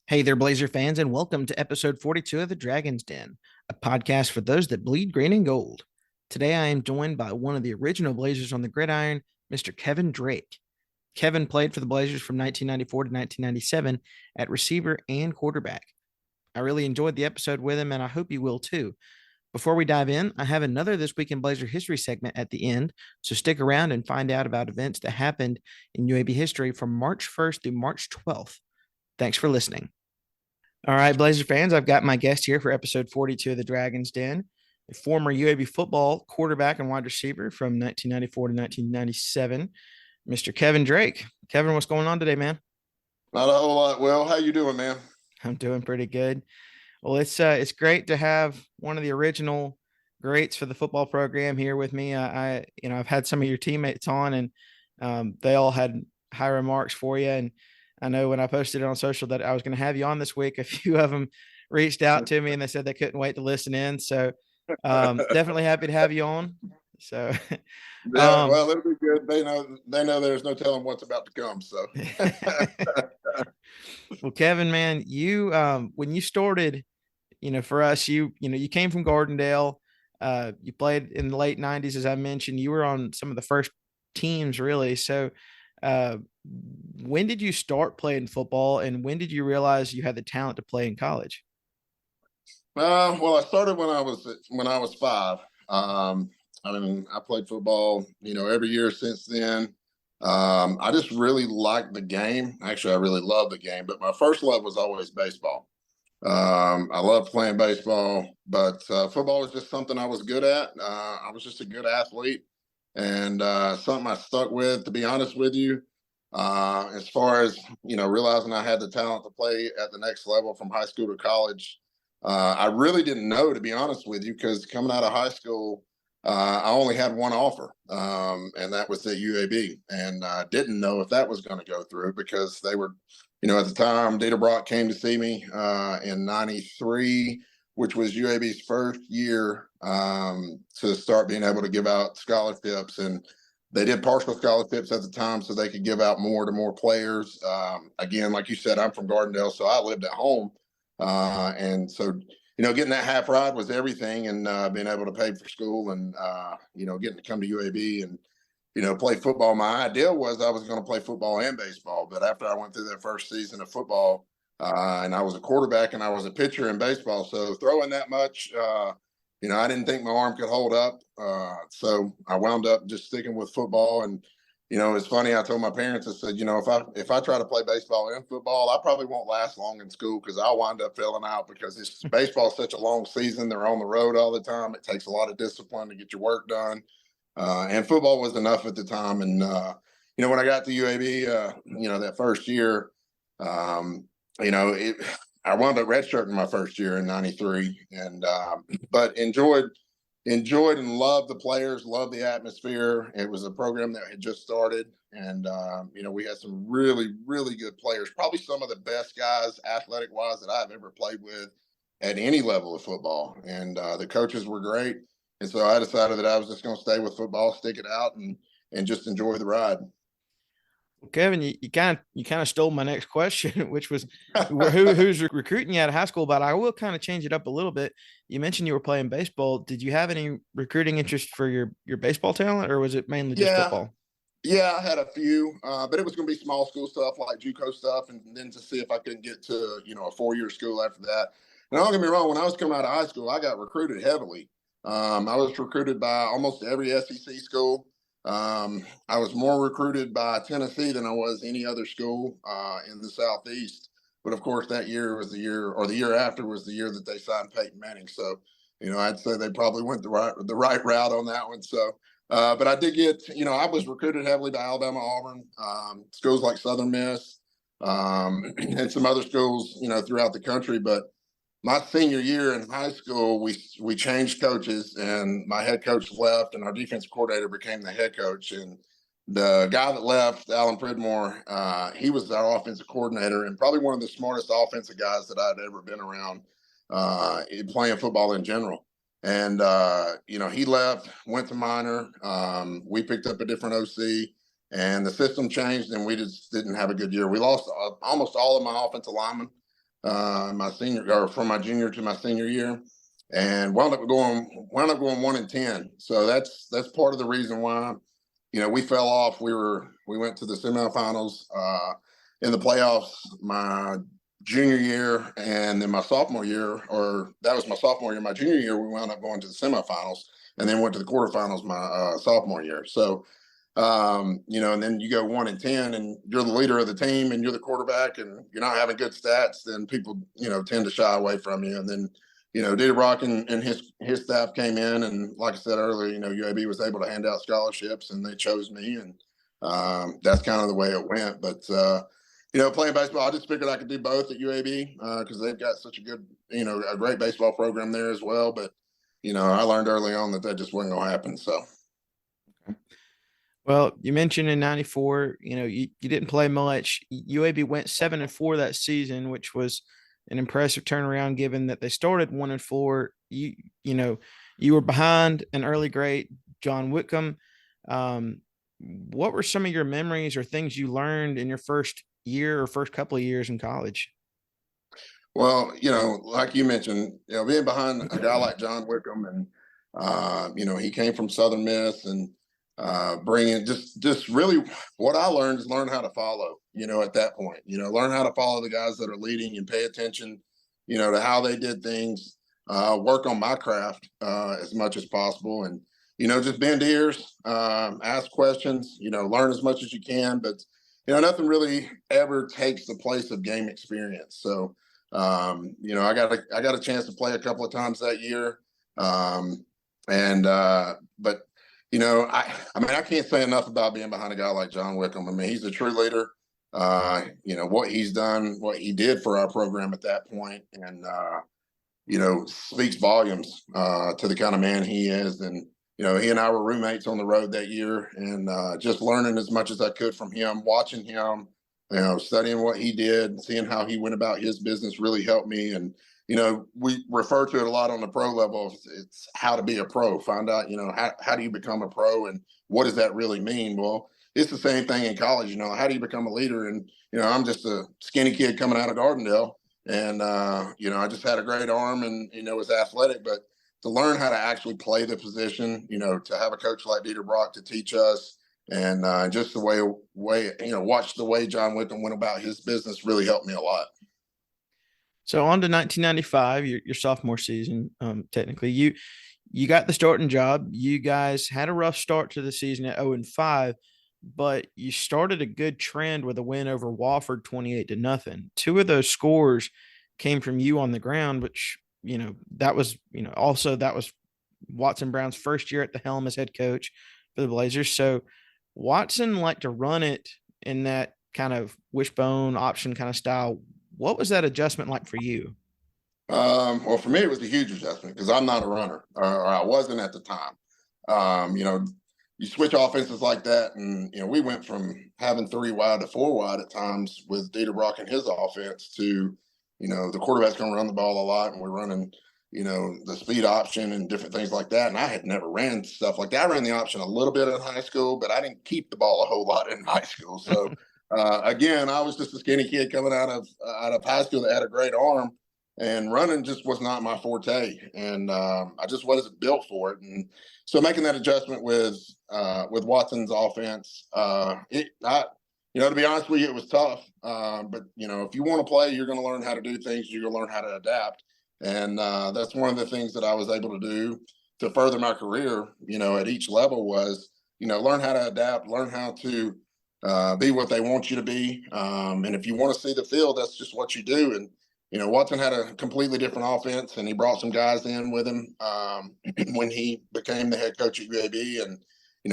Hey there, Blazer fans, and welcome to episode 42 of the Dragon's Den, a podcast for those that bleed green and gold. Today, I am joined by one of the original Blazers on the gridiron, Mr. Kevin Drake. Kevin played for the Blazers from 1994 to 1997 at receiver and quarterback. I really enjoyed the episode with him, and I hope you will too. Before we dive in, I have another This Week in Blazer History segment at the end, so stick around and find out about events that happened in UAB history from March 1st through March 12th. Thanks for listening. All right, Blazer fans, I've got my guest here for episode 42 of the Dragon's Den, a former UAB football quarterback and wide receiver from 1994 to 1997, Mr. Kevin Drake. Kevin, what's going on today, man? Not a whole lot. Well, how you doing, man? I'm doing pretty good. Well, it's great to have one of the original greats for the football program here with me. I've had some of your teammates on, and they all had high remarks for you. And I know when I posted it on social that I was going to have you on this week, a few of them reached out to me and they said they couldn't wait to listen in. So definitely happy to have you on. So Yeah, well, it'll be good. They know there's no telling what's about to come. So well, Kevin, man, you when you started, for us, you came from Gardendale. You played in the late 90s, as I mentioned. You were on some of the first teams, really. So uh, when did you start playing football, and when did you realize you had the talent to play in college? well, I started when I was five. I played football, every year since then. I just really liked the game. Actually, I really loved the game, but my first love was always baseball. I loved playing baseball, but football was just something I was good at. I was just a good athlete, and something I stuck with. To be honest with you, as far as realizing I had the talent to play at the next level from high school to college, I really didn't know, to be honest with you, because coming out of high school, I only had one offer, and that was at UAB, and I didn't know if that was going to go through because they were, at the time, Dieter Brock came to see me in '93, which was UAB's first year to start being able to give out scholarships, and they did partial scholarships at the time so they could give out more to more players. Again, like you said, I'm from Gardendale, so I lived at home, and so getting that half ride was everything, and being able to pay for school, and getting to come to UAB and play football. My idea was I was going to play football and baseball, but after I went through that first season of football, and I was a quarterback and I was a pitcher in baseball, so throwing that much, I didn't think my arm could hold up. So I wound up just sticking with football. And it's funny. I told my parents, I said, if I try to play baseball and football, I probably won't last long in school because I'll wind up failing out because baseball is such a long season. They're on the road all the time. It takes a lot of discipline to get your work done. And football was enough at the time. And when I got to UAB, that first year, it I wound up redshirting my first year in '93, and but enjoyed and loved the players, loved the atmosphere. It was a program that had just started, and we had some really, really good players. Probably some of the best guys, athletic wise, that I've ever played with at any level of football. And the coaches were great, and so I decided that I was just going to stay with football, stick it out, and just enjoy the ride. Well, Kevin, you kind of stole my next question, which was who's recruiting you out of high school. But I will kind of change it up a little bit. You mentioned you were playing baseball. Did you have any recruiting interest for your baseball talent, or was it mainly just Yeah, football? Yeah, I had a few, but it was going to be small school stuff like JUCO stuff, and then to see if I could get to a 4 year school after that. And don't get me wrong, when I was coming out of high school, I got recruited heavily. I was recruited by almost every SEC school. I was more recruited by Tennessee than I was any other school in the Southeast. But of course, that year was the year, or the year after was the year that they signed Peyton Manning. So, I'd say they probably went the right route on that one. So. But I did get, I was recruited heavily by Alabama, Auburn, schools like Southern Miss, and some other schools, throughout the country. But my senior year in high school, we changed coaches, and my head coach left, and our defensive coordinator became the head coach. And the guy that left, Alan Pridmore, he was our offensive coordinator and probably one of the smartest offensive guys that I'd ever been around playing football in general. And he left, went to minor. We picked up a different OC, and the system changed, and we just didn't have a good year. We lost almost all of my offensive linemen. my senior or from my junior to my senior year, and wound up going 1-10. So that's part of the reason why we fell off. We went to the semifinals in the playoffs my junior year, and then my sophomore year, or that was my sophomore year. My junior year, we wound up going to the semifinals, and then went to the quarterfinals my sophomore year. So and then you go 1-10, and you're the leader of the team, and you're the quarterback, and you're not having good stats, then people, tend to shy away from you. And then, Dieter Brock and his staff came in, and like I said earlier, UAB was able to hand out scholarships, and they chose me, and that's kind of the way it went. But playing baseball, I just figured I could do both at UAB because they've got such a good, a great baseball program there as well. But I learned early on that just wasn't going to happen. So. Well, you mentioned in '94, you didn't play much. UAB went 7-4 that season, which was an impressive turnaround given that they started 1-4. You were behind an early great John Whitcomb. What were some of your memories or things you learned in your first year or first couple of years in college? Well, like you mentioned, being behind a guy like John Wickham, and he came from Southern Miss, and bringing just really what I learned is learn how to follow. At that point, learn how to follow the guys that are leading and pay attention, to how they did things. Work on my craft as much as possible, and just bend ears, ask questions, learn as much as you can, but nothing really ever takes the place of game experience. So I got a chance to play a couple of times that year. And but I mean, I can't say enough about being behind a guy like John Wickham. I mean, he's a true leader. What he's done, what he did for our program at that point, and speaks volumes to the kind of man he is. And he and I were roommates on the road that year, and just learning as much as I could from him, watching him, studying what he did, seeing how he went about his business really helped me. And we refer to it a lot on the pro level. It's how to be a pro. Find out, how do you become a pro, and what does that really mean? Well, it's the same thing in college. How do you become a leader? And I'm just a skinny kid coming out of Gardendale, and I just had a great arm, and was athletic, but to learn how to actually play the position, to have a coach like Dieter Brock to teach us, and just the way watch the way John Wickham went about his business really helped me a lot. So on to 1995, your sophomore season. Technically, you got the starting job. You guys had a rough start to the season at 0-5, but you started a good trend with a win over Wofford, 28-0. Two of those scores came from you on the ground, which that was Watson Brown's first year at the helm as head coach for the Blazers. So Watson liked to run it in that kind of wishbone option kind of style. What was that adjustment like for you? Well, for me, it was a huge adjustment because I'm not a runner, or I wasn't at the time. You switch offenses like that, and we went from having 3 wide to 4 wide at times with Dieter Brock and his offense to, the quarterback's going to run the ball a lot, and we're running, the speed option and different things like that. And I had never ran stuff like that. I ran the option a little bit in high school, but I didn't keep the ball a whole lot in high school. So again, I was just a skinny kid coming out of high school that had a great arm, and running just was not my forte, and I just wasn't built for it. And so making that adjustment with Watson's offense, to be honest with you, it was tough. But if you want to play, you're going to learn how to do things. You're going to learn how to adapt, and that's one of the things that I was able to do to further my career. At each level was learn how to adapt, learn how to be what they want you to be, and if you want to see the field, that's just what you do. And Watson had a completely different offense, and he brought some guys in with him when he became the head coach at UAB. And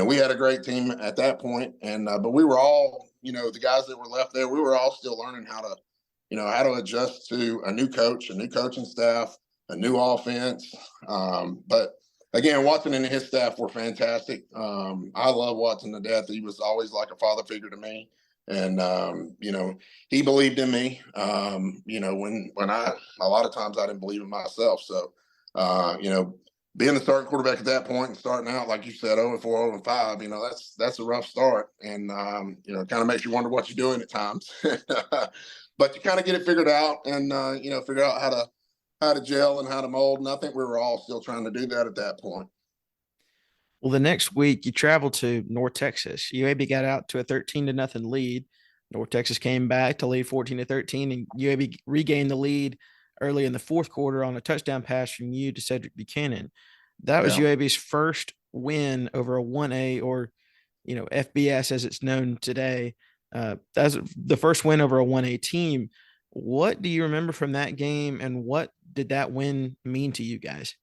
we had a great team at that point, and but we were all, the guys that were left there, we were all still learning how to adjust to a new coach, a new coaching staff, a new offense. But again, Watson and his staff were fantastic. I love Watson to death. He was always like a father figure to me. And, he believed in me, when a lot of times I didn't believe in myself. So, being the starting quarterback at that point and starting out, like you said, 0-4, 0-5, that's a rough start. And, it kind of makes you wonder what you're doing at times. but you kind of get it figured out and, figure out how to gel and how to mold. And I think we were all still trying to do that at that point. Well, the next week you traveled to North Texas. UAB got out to a 13-0 lead. North Texas came back to lead 14-13, and UAB regained the lead early in the fourth quarter on a touchdown pass from you to Cedric Buchanan. That was Yeah. UAB's first win over a 1A, or FBS as it's known today. That's the first win over a 1A team. What do you remember from that game, and what did that win mean to you guys?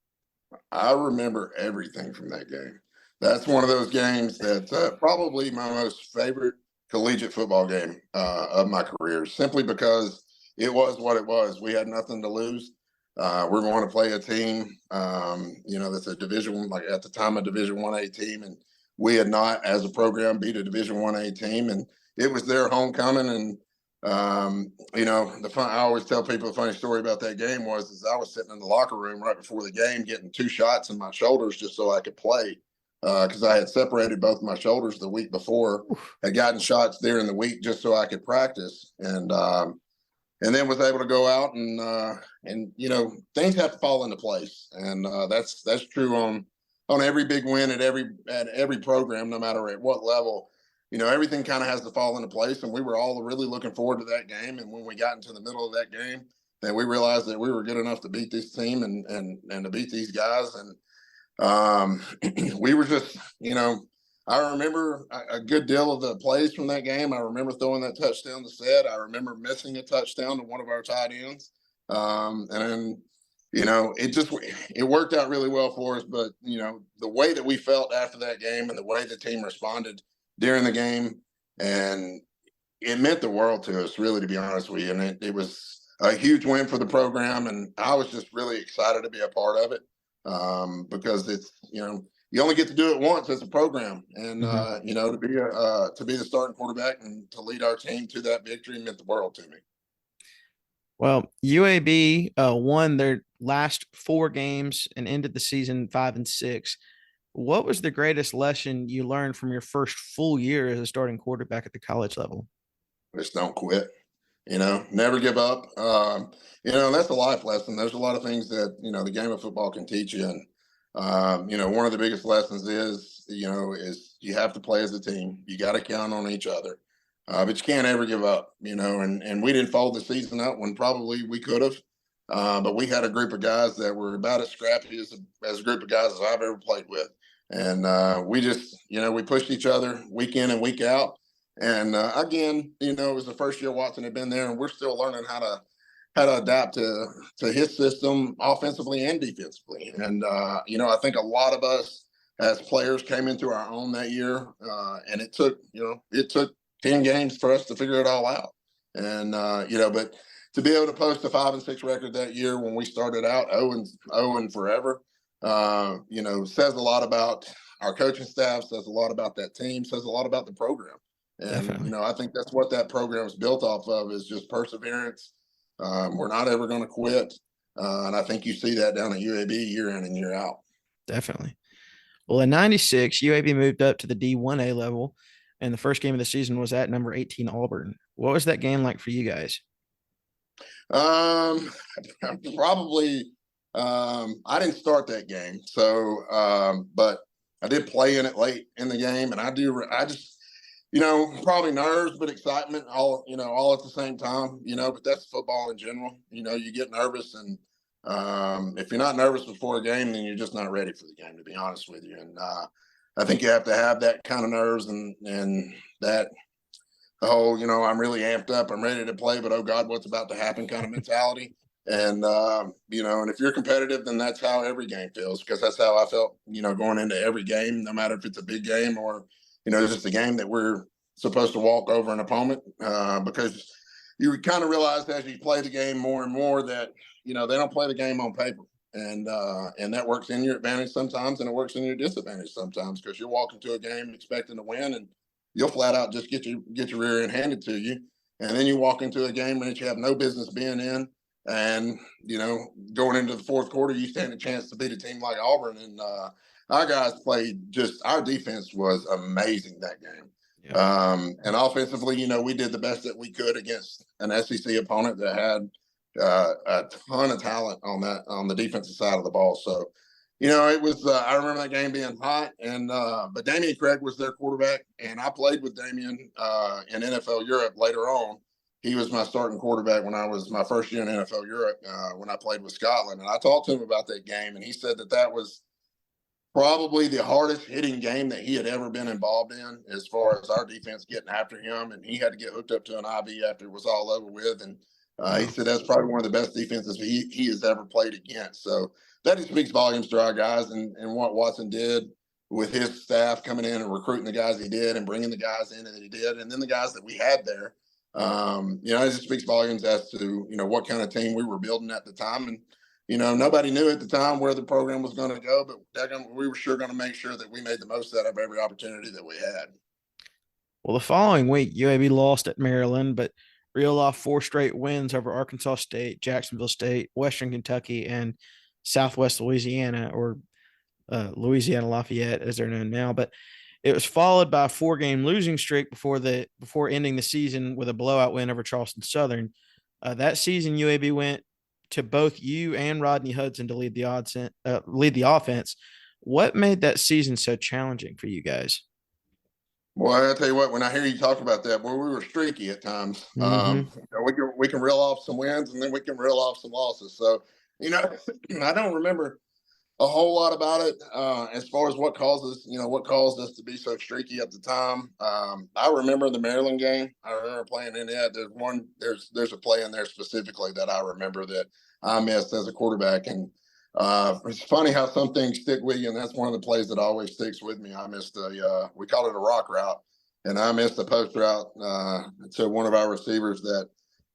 I remember everything from that game. That's one of those games that's probably my most favorite collegiate football game of my career, simply because it was what it was. We had nothing to lose. We're going to play a team, that's a Division, like at the time, a Division 1A team, and we had not, as a program, beat a Division 1A team, and it was their homecoming. And I always tell people the funny story about that game is I was sitting in the locker room right before the game, getting 2 shots in my shoulders just so I could play, because I had separated both my shoulders the week before, had gotten shots there in the week just so I could practice, and then was able to go out and things have to fall into place, and that's true on every big win at every program, no matter at what level. Everything kind of has to fall into place, and we were all really looking forward to that game. And when we got into the middle of that game, then we realized that we were good enough to beat this team and to beat these guys. And we were just, I remember a good deal of the plays from that game. I remember throwing that touchdown to Sed. I remember missing a touchdown to one of our tight ends. It worked out really well for us. But, the way that we felt after that game and the way the team responded during the game, and it meant the world to us, really, to be honest with you. And it was a huge win for the program, and I was just really excited to be a part of it, because it's, you only get to do it once as a program, and to be the starting quarterback and to lead our team to that victory meant the world to me. Well, UAB won their last 4 games and ended the season 5-6. What was the greatest lesson you learned from your first full year as a starting quarterback at the college level? Just don't quit. Never give up. That's a life lesson. There's a lot of things that the game of football can teach you, and one of the biggest lessons is you have to play as a team. You got to count on each other, but you can't ever give up. And we didn't fold the season out when probably we could have, but we had a group of guys that were about as scrappy as a group of guys as I've ever played with. And we just, we pushed each other week in and week out. And again, it was the first year Watson had been there, and we're still learning how to adapt to his system offensively and defensively. And I think a lot of us as players came into our own that year, and it took 10 games for us to figure it all out. And but to be able to post a 5-6 record that year when we started out 0 forever, says a lot about our coaching staff, says a lot about that team, says a lot about the program. And, Definitely. I think that's what that program is built off of, is just perseverance. We're not ever going to quit. And I think you see that down at UAB year in and year out. Definitely. Well, in 96, UAB moved up to the D1A level, and the first game of the season was at number 18 Auburn. What was that game like for you guys? Probably I didn't start that game, so but I did play in it late in the game, and I just probably nerves but excitement all at the same time, but that's football in general. You get nervous, and if you're not nervous before a game, then you're just not ready for the game, to be honest with you. And I think you have to have that kind of nerves and that the whole, I'm really amped up, I'm ready to play, but oh God, what's about to happen kind of mentality. And and if you're competitive, then that's how every game feels, because that's how I felt, going into every game, no matter if it's a big game or just a game that we're supposed to walk over an opponent, because you kind of realize as you play the game more and more that they don't play the game on paper, and that works in your advantage sometimes, and it works in your disadvantage sometimes, because you're walking to a game expecting to win, and you'll flat out just get your rear end handed to you, and then you walk into a game that you have no business being in. And going into the fourth quarter, you stand a chance to beat a team like Auburn. And our guys played our defense was amazing that game. Yeah. And offensively, we did the best that we could against an SEC opponent that had a ton of talent on the defensive side of the ball. So, it was. I remember that game being hot, and but Damian Craig was their quarterback, and I played with Damian in NFL Europe later on. He was my starting quarterback when I was my first year in NFL Europe when I played with Scotland, and I talked to him about that game, and he said that was probably the hardest hitting game that he had ever been involved in, as far as our defense getting after him, and he had to get hooked up to an IV after it was all over with. And he said that's probably one of the best defenses he has ever played against. So that just speaks volumes to our guys and what Watson did with his staff coming in and recruiting the guys he did and bringing the guys in that he did, and then the guys that we had there. It just speaks volumes as to what kind of team we were building at the time. And nobody knew at the time where the program was going to go, but we were sure going to make sure that we made the most out of every opportunity that we had. Well, the following week, UAB lost at Maryland, but reeled off 4 straight wins over Arkansas State, Jacksonville State, Western Kentucky, and Southwest Louisiana, or Louisiana Lafayette, as they're known now. But it was followed by a 4-game losing streak before ending the season with a blowout win over Charleston Southern. That season, UAB went to both you and Rodney Hudson to lead the offense. What made that season so challenging for you guys? Well, I tell you what, when I hear you talk about that, boy, we were streaky at times. Mm-hmm. We can reel off some wins and then we can reel off some losses. So, I don't remember a whole lot about it as far as what caused us to be so streaky at the time. I remember the Maryland game. I remember playing in it. There's a play in there specifically that I remember that I missed as a quarterback, and it's funny how some things stick with you, and that's one of the plays that always sticks with me. I missed we called it a rock route, and I missed a post route to one of our receivers that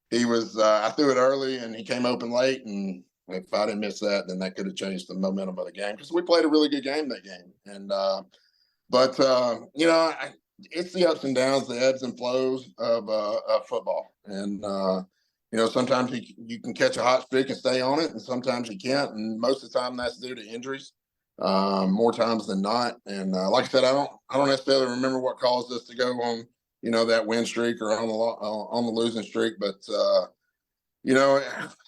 he was. I threw it early, and he came open late, and if I didn't miss that, then that could have changed the momentum of the game, because we played a really good game that game. And it's the ups and downs, the ebbs and flows of football, and sometimes you can catch a hot streak and stay on it, and sometimes you can't. And most of the time, that's due to injuries, more times than not. And like I said, I don't necessarily remember what caused us to go on, that win streak or on the losing streak. But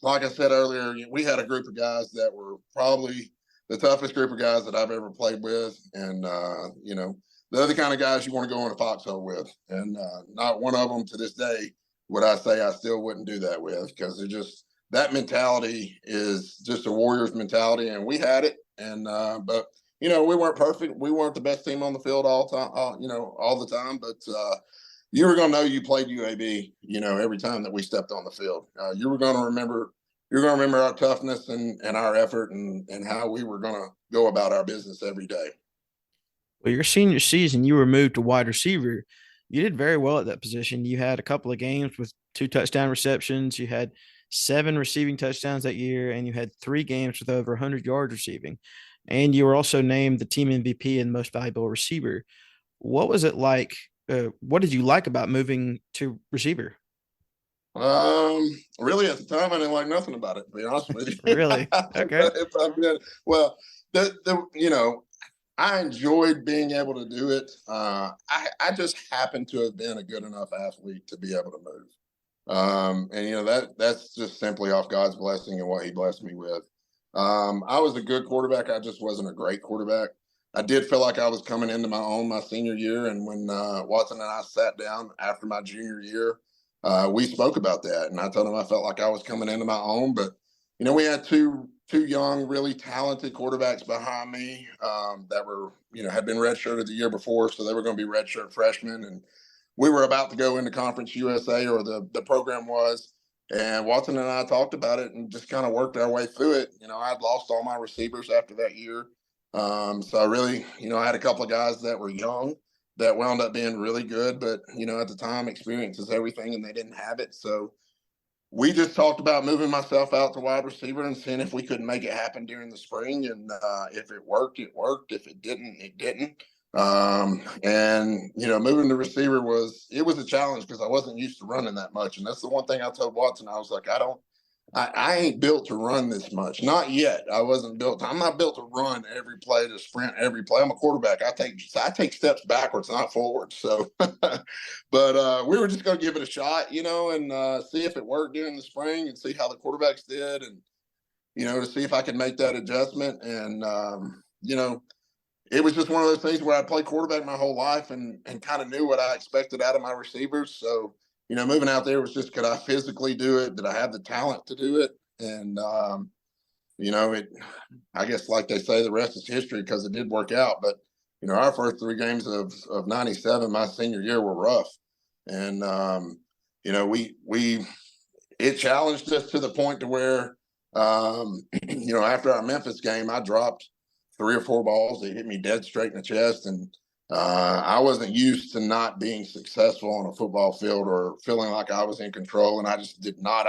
like I said earlier, we had a group of guys that were probably the toughest group of guys that I've ever played with, and they're the kind of guys you want to go in a foxhole with. And not one of them to this day would I say I still wouldn't do that with, because they're just, that mentality is just a Warriors mentality, and we had it. And but we weren't perfect. We weren't the best team on the field all the time. But you were going to know you played UAB. Every time that we stepped on the field, you were going to remember. You're going to remember our toughness and our effort and how we were going to go about our business every day. Well, your senior season, you were moved to wide receiver. You did very well at that position. You had a couple of games with 2 touchdown receptions. You had 7 receiving touchdowns that year, and you had 3 games with over 100 yards receiving. And you were also named the team MVP and most valuable receiver. What was it like? What did you like about moving to receiver? Really, at the time, I didn't like nothing about it, to be honest with you. Really? Okay. Well, I enjoyed being able to do it. I just happened to have been a good enough athlete to be able to move. And that's just simply off God's blessing and what He blessed me with. I was a good quarterback. I just wasn't a great quarterback. I did feel like I was coming into my own my senior year, and when Watson and I sat down after my junior year, we spoke about that, and I told him I felt like I was coming into my own. But we had two young, really talented quarterbacks behind me that were had been redshirted the year before, so they were going to be redshirt freshmen, and we were about to go into Conference USA, or the program was. And Watson and I talked about it and just kind of worked our way through it. I'd lost all my receivers after that year. So I really, I had a couple of guys that were young that wound up being really good, but at the time, experience is everything, and they didn't have it. So we just talked about moving myself out to wide receiver and seeing if we could make it happen during the spring. And if it worked, it worked. If it didn't, it didn't. And moving to receiver was a challenge, because I wasn't used to running that much. And that's the one thing I told Watson. I was like, I I ain't built to run this much. Not yet. I'm not built to run every play, to sprint every play. I'm a quarterback. I take steps backwards, not forwards. So, but we were just going to give it a shot, and see if it worked during the spring and see how the quarterbacks did, and to see if I could make that adjustment. And it was just one of those things where I played quarterback my whole life and kind of knew what I expected out of my receivers. So, moving out there was just, could I physically do it? Did I have the talent to do it? And, I guess, like they say, the rest is history, because it did work out. But, our first 3 games of 97, my senior year, were rough. And, we it challenged us to the point to where, after our Memphis game, I dropped 3 or 4 balls. They hit me dead straight in the chest. And I wasn't used to not being successful on a football field or feeling like I was in control. And I just did not.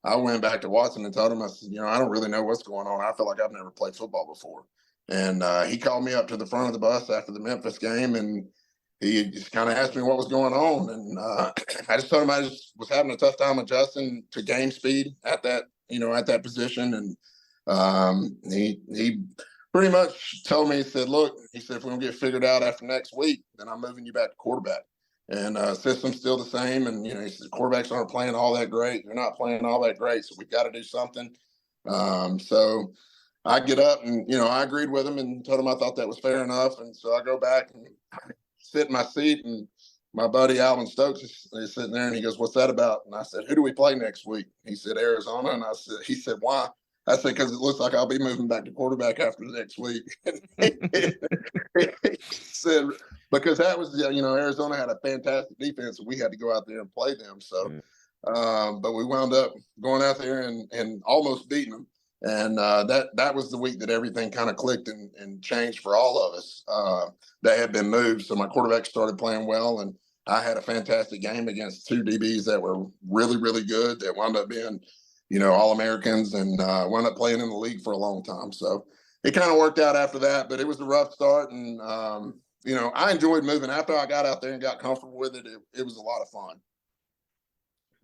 I went back to Watson and told him, I said, I don't really know what's going on. I feel like I've never played football before. And he called me up to the front of the bus after the Memphis game, and he just kind of asked me what was going on. And I just told him I just was having a tough time adjusting to game speed at that position. And he pretty much told me, he said, look, if we don't get figured out after next week, then I'm moving you back to quarterback. And system's still the same. And, he said, quarterbacks aren't playing all that great. They're not playing all that great. So we've got to do something. So I get up and, I agreed with him and told him I thought that was fair enough. And so I go back and sit in my seat, and my buddy Alvin Stokes is sitting there, and he goes, what's that about? And I said, who do we play next week? He said, Arizona. And he said, why? I said, because it looks like I'll be moving back to quarterback after the next week. He said, because that was, Arizona had a fantastic defense, and we had to go out there and play them. So, but we wound up going out there and almost beating them. And that was the week that everything kind of clicked and changed for all of us. That had been moved. So my quarterback started playing well, and I had a fantastic game against 2 DBs that were really, really good, that wound up being, All-Americans, and wound up playing in the league for a long time. So it kind of worked out after that, but it was a rough start. And, I enjoyed moving. After I got out there and got comfortable with it, it was a lot of fun.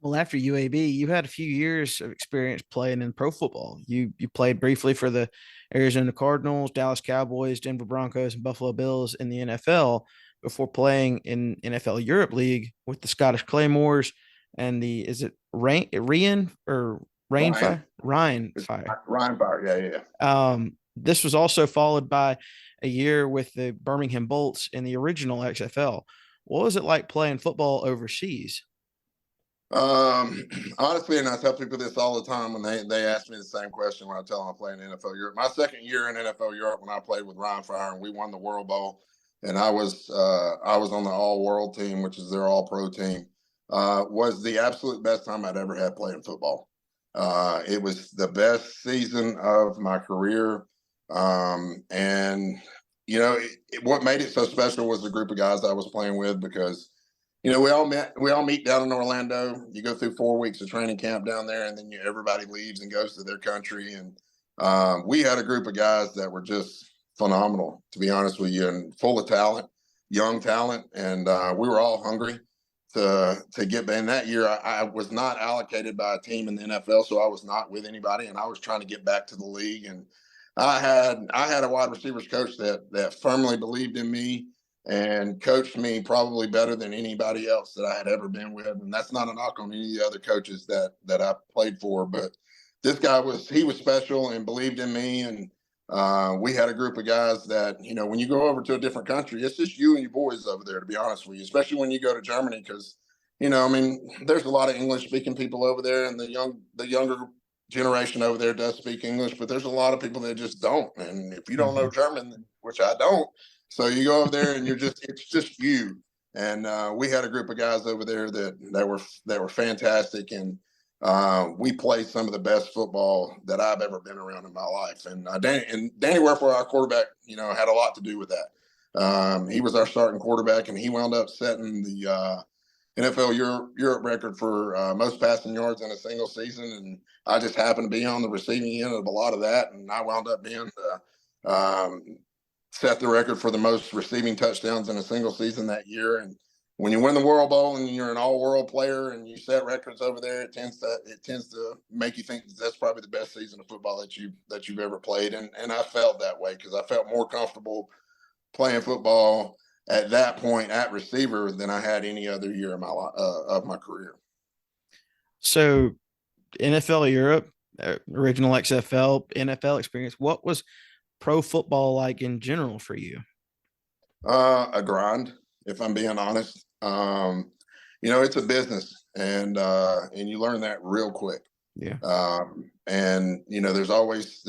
Well, after UAB, you had a few years of experience playing in pro football. You played briefly for the Arizona Cardinals, Dallas Cowboys, Denver Broncos, and Buffalo Bills in the NFL before playing in NFL Europe League with the Scottish Claymores and is it Ryan or Ryan. Rainfire? Ryan Fire. Ryan Fire, yeah. This was also followed by a year with the Birmingham Bolts in the original XFL. What was it like playing football overseas? Honestly, and I tell people this all the time when they ask me the same question when I tell them I'm playing NFL Europe. My second year in NFL Europe, when I played with Ryan Fire and we won the World Bowl, and I was on the All World team, which is their All Pro team, was the absolute best time I'd ever had playing football. It was the best season of my career, and what made it so special was the group of guys I was playing with, because we all meet down in Orlando. You go through 4 weeks of training camp down there, and then everybody leaves and goes to their country. And we had a group of guys that were just phenomenal, to be honest with you, and full of talent, young talent. And we were all hungry to get back. And that year, I was not allocated by a team in the NFL, so I was not with anybody, and I was trying to get back to the league. And I had a wide receivers coach that firmly believed in me and coached me probably better than anybody else that I had ever been with. And that's not a knock on any of the other coaches that I played for, but this guy was special and believed in me. And we had a group of guys that, when you go over to a different country, it's just you and your boys over there, to be honest with you, especially when you go to Germany, because, there's a lot of English speaking people over there, and the younger generation over there does speak English, but there's a lot of people that just don't. And if you don't know German, which I don't, so you go over there and it's just you. And we had a group of guys over there that were fantastic. And we played some of the best football that I've ever been around in my life. And Danny Werfel, our quarterback, had a lot to do with that. He was our starting quarterback, and he wound up setting the NFL Europe record for most passing yards in a single season. And I just happened to be on the receiving end of a lot of that. And I wound up being set the record for the most receiving touchdowns in a single season that year. And when you win the World Bowl and you're an all-world player and you set records over there, it tends to make you think that's probably the best season of football that you've ever played. And I felt that way because I felt more comfortable playing football at that point at receiver than I had any other year of my career. So NFL Europe, original XFL, NFL experience. What was pro football like in general for you? A grind, if I'm being honest. It's a business, and you learn that real quick. Yeah. And there's always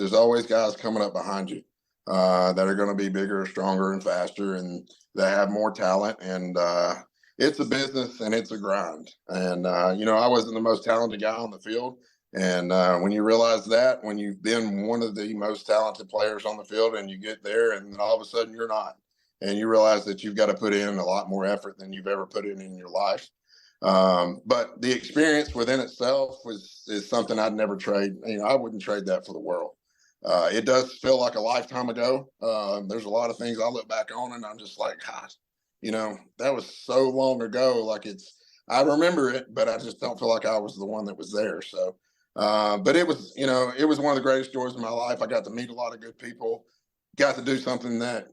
guys coming up behind you that are going to be bigger, stronger, and faster, and that have more talent. And it's a business and it's a grind. And I wasn't the most talented guy on the field. And when you realize that, when you've been one of the most talented players on the field, and you get there, and all of a sudden you're not, and you realize that you've got to put in a lot more effort than you've ever put in your life. But the experience within itself is something I'd never trade. I wouldn't trade that for the world. It does feel like a lifetime ago. There's a lot of things I look back on and I'm just like, God, that was so long ago. I remember it, but I just don't feel like I was the one that was there. So, but it was one of the greatest joys of my life. I got to meet a lot of good people, got to do something that,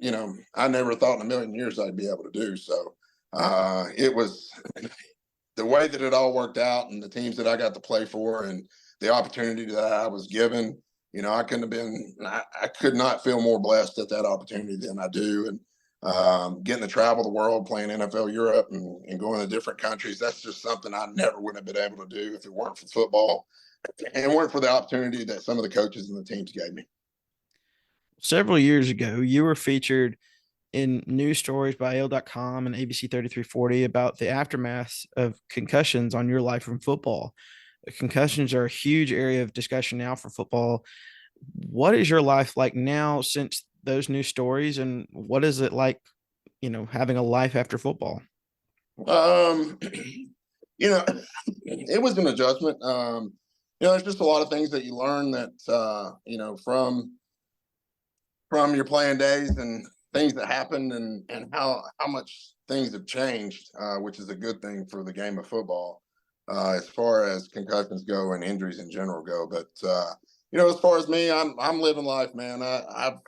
I never thought in a million years I'd be able to do. So, it was the way that it all worked out, and the teams that I got to play for, and the opportunity that I was given. I could not feel more blessed at that opportunity than I do. And getting to travel the world, playing NFL Europe and going to different countries, that's just something I never would have been able to do if it weren't for football and weren't for the opportunity that some of the coaches and the teams gave me. Several years ago, you were featured in news stories by AL.com and ABC 3340 about the aftermath of concussions on your life from football. Concussions are a huge area of discussion now for football. What is your life like now since those news stories, and what is it like, having a life after football? Um, it was an adjustment. There's just a lot of things that you learn that, from your playing days and things that happened, and how much things have changed, which is a good thing for the game of football, as far as concussions go and injuries in general go. But as far as me, I'm living life, man. I've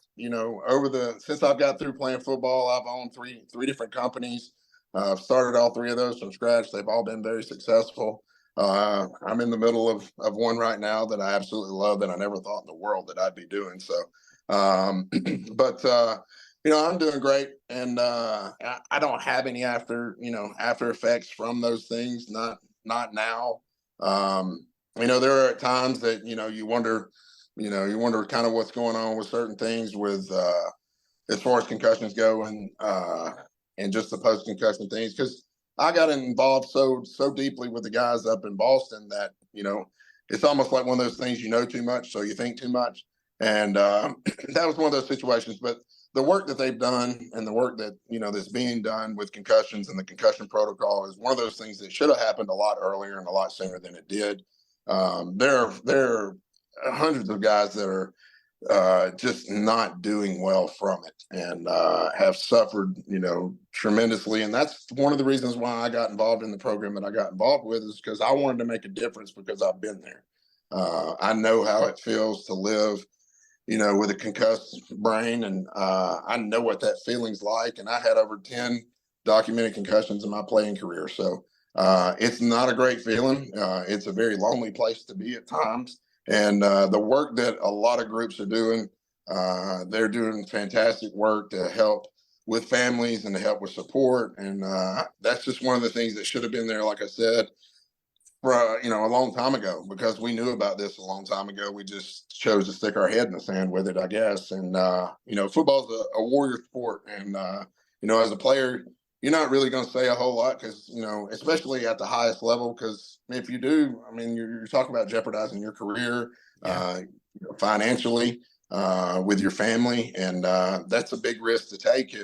since I've got through playing football, I've owned three different companies. I've started all three of those from scratch. They've all been very successful. I'm in the middle of one right now that I absolutely love, that I never thought in the world that I'd be doing. So, but I'm doing great, and I don't have any after effects from those things. Not now. There are times that you wonder kind of what's going on with certain things with as far as concussions go, and just the post concussion things, because I got involved so deeply with the guys up in Boston that it's almost like one of those things, too much, so you think too much, and that was one of those situations. But the work that they've done and the work that that's being done with concussions and the concussion protocol is one of those things that should have happened a lot earlier and a lot sooner than it did. There are hundreds of guys that are just not doing well from it, and have suffered tremendously. And that's one of the reasons why I got involved in the program that I got involved with, is because I wanted to make a difference, because I've been there. I know how it feels to live with a concussed brain, and I know what that feeling's like. And I had over 10 documented concussions in my playing career. So it's not a great feeling. It's a very lonely place to be at times. And the work that a lot of groups are doing, they're doing fantastic work to help with families and to help with support. And that's just one of the things that should have been there, like I said, for a long time ago, because we knew about this a long time ago. We just chose to stick our head in the sand with it, I guess. And football's a warrior sport, and as a player, you're not really going to say a whole lot, because especially at the highest level, because if you do, I mean, you're talking about jeopardizing your career, financially, with your family, and that's a big risk to take.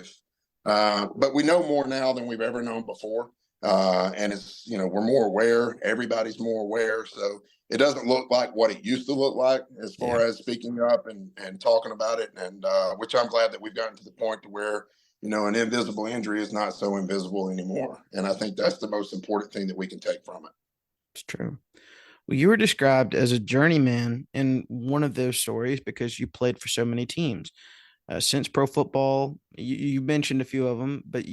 But we know more now than we've ever known before. And it's, we're more aware, everybody's more aware. So it doesn't look like what it used to look like, as far as speaking up and talking about it. And which I'm glad that we've gotten to the point to where, an invisible injury is not so invisible anymore. And I think that's the most important thing that we can take from it. It's true. Well, you were described as a journeyman in one of those stories because you played for so many teams. Since pro football, you mentioned a few of them, but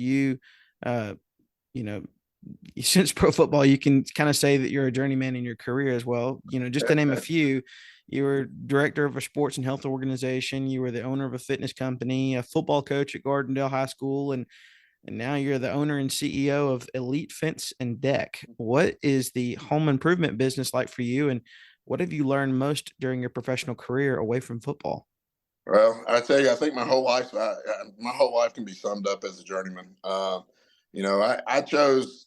uh, you know, since pro football, you can kind of say that you're a journeyman in your career as well. Just to name a few, you were director of a sports and health organization. You were the owner of a fitness company, a football coach at Gardendale High School, and now you're the owner and CEO of Elite Fence and Deck. What is the home improvement business like for you? And what have you learned most during your professional career away from football? Well, I tell you, I think my whole life can be summed up as a journeyman. I chose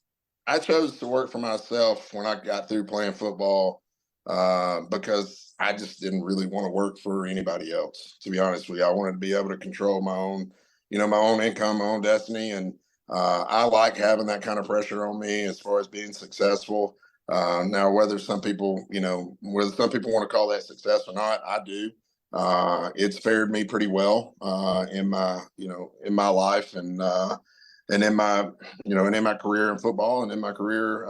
to work for myself when I got through playing football because I just didn't really want to work for anybody else. To be honest with you, I wanted to be able to control my own income, my own destiny, and I like having that kind of pressure on me as far as being successful. Now, whether some people want to call that success or not, I do. It's fared me pretty well in my life and in my career in football and in my career,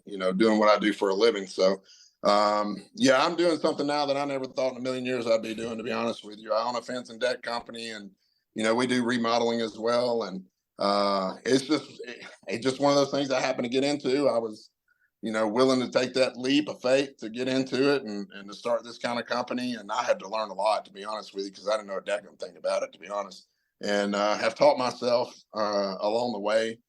doing what I do for a living. So, yeah, I'm doing something now that I never thought in a million years I'd be doing, to be honest with you. I own a fence and deck company, and, we do remodeling as well. And it's just one of those things I happened to get into. I was, willing to take that leap of faith to get into it and to start this kind of company. And I had to learn a lot, to be honest with you, because I didn't know a daggum thing about it, to be honest. And have taught myself along the way,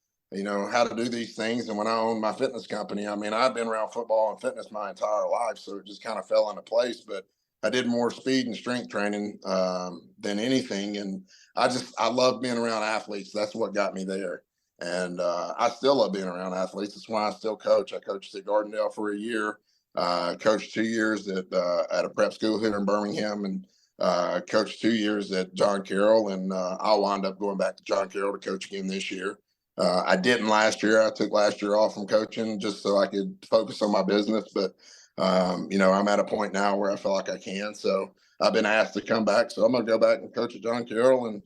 how to do these things. And when I owned my fitness company, I mean, I've been around football and fitness my entire life, so it just kind of fell into place. But I did more speed and strength training than anything, and I love being around athletes. That's what got me there. And I still love being around athletes. That's why I still coach. I coached at Gardendale for a year, coached 2 years at a prep school here in Birmingham, and coached 2 years at John Carroll. And I'll wind up going back to John Carroll to coach again this year. I didn't last year. I took last year off from coaching just so I could focus on my business. But, I'm at a point now where I feel like I can. So I've been asked to come back. So I'm going to go back and coach at John Carroll and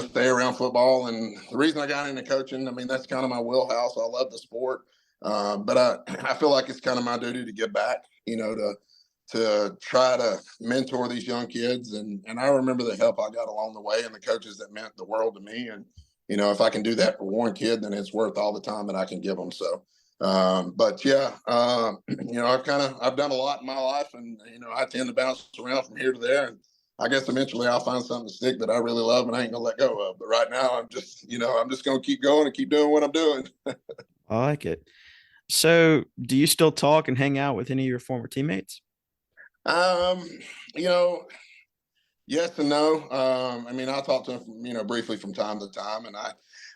stay around football. And the reason I got into coaching, I mean, that's kind of my wheelhouse. I love the sport. But I feel like it's kind of my duty to give back, to try to mentor these young kids. And I remember the help I got along the way and the coaches that meant the world to me. And, if I can do that for one kid, then it's worth all the time that I can give them. So, but yeah, I've done a lot in my life, and, I tend to bounce around from here to there. And I guess eventually I'll find something to stick that I really love and I ain't gonna let go of. But right now I'm just gonna keep going and keep doing what I'm doing. I like it. So, do you still talk and hang out with any of your former teammates? um, you know, yes and no. I mean, I'll talk to them, briefly from time to time, and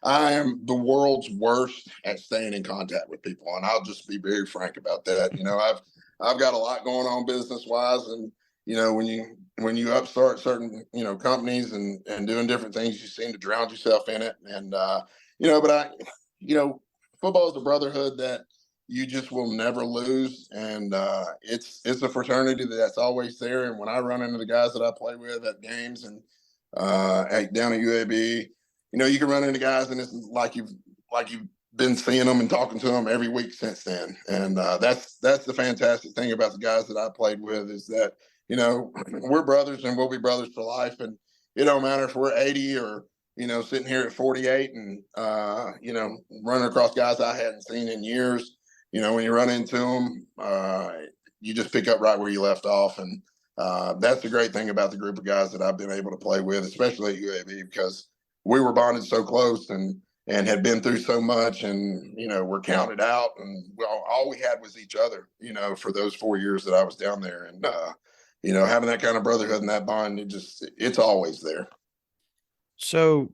I am the world's worst at staying in contact with people, and I'll just be very frank about that. I've got a lot going on business wise, and when you upstart certain companies and doing different things, you seem to drown yourself in it, and but you know, football is a brotherhood that you just will never lose, and it's a fraternity that's always there. And when I run into the guys that I play with at games and down at UAB, you can run into guys and it's like you've been seeing them and talking to them every week since then. And that's the fantastic thing about the guys that I played with is that we're brothers and we'll be brothers for life. And it don't matter if we're 80 or sitting here at 48 and running across guys I hadn't seen in years. When you run into them, you just pick up right where you left off. And that's the great thing about the group of guys that I've been able to play with, especially at UAB, because we were bonded so close and had been through so much, and we're counted out, and all we had was each other, for those 4 years that I was down there. And having that kind of brotherhood and that bond, it's always there. So,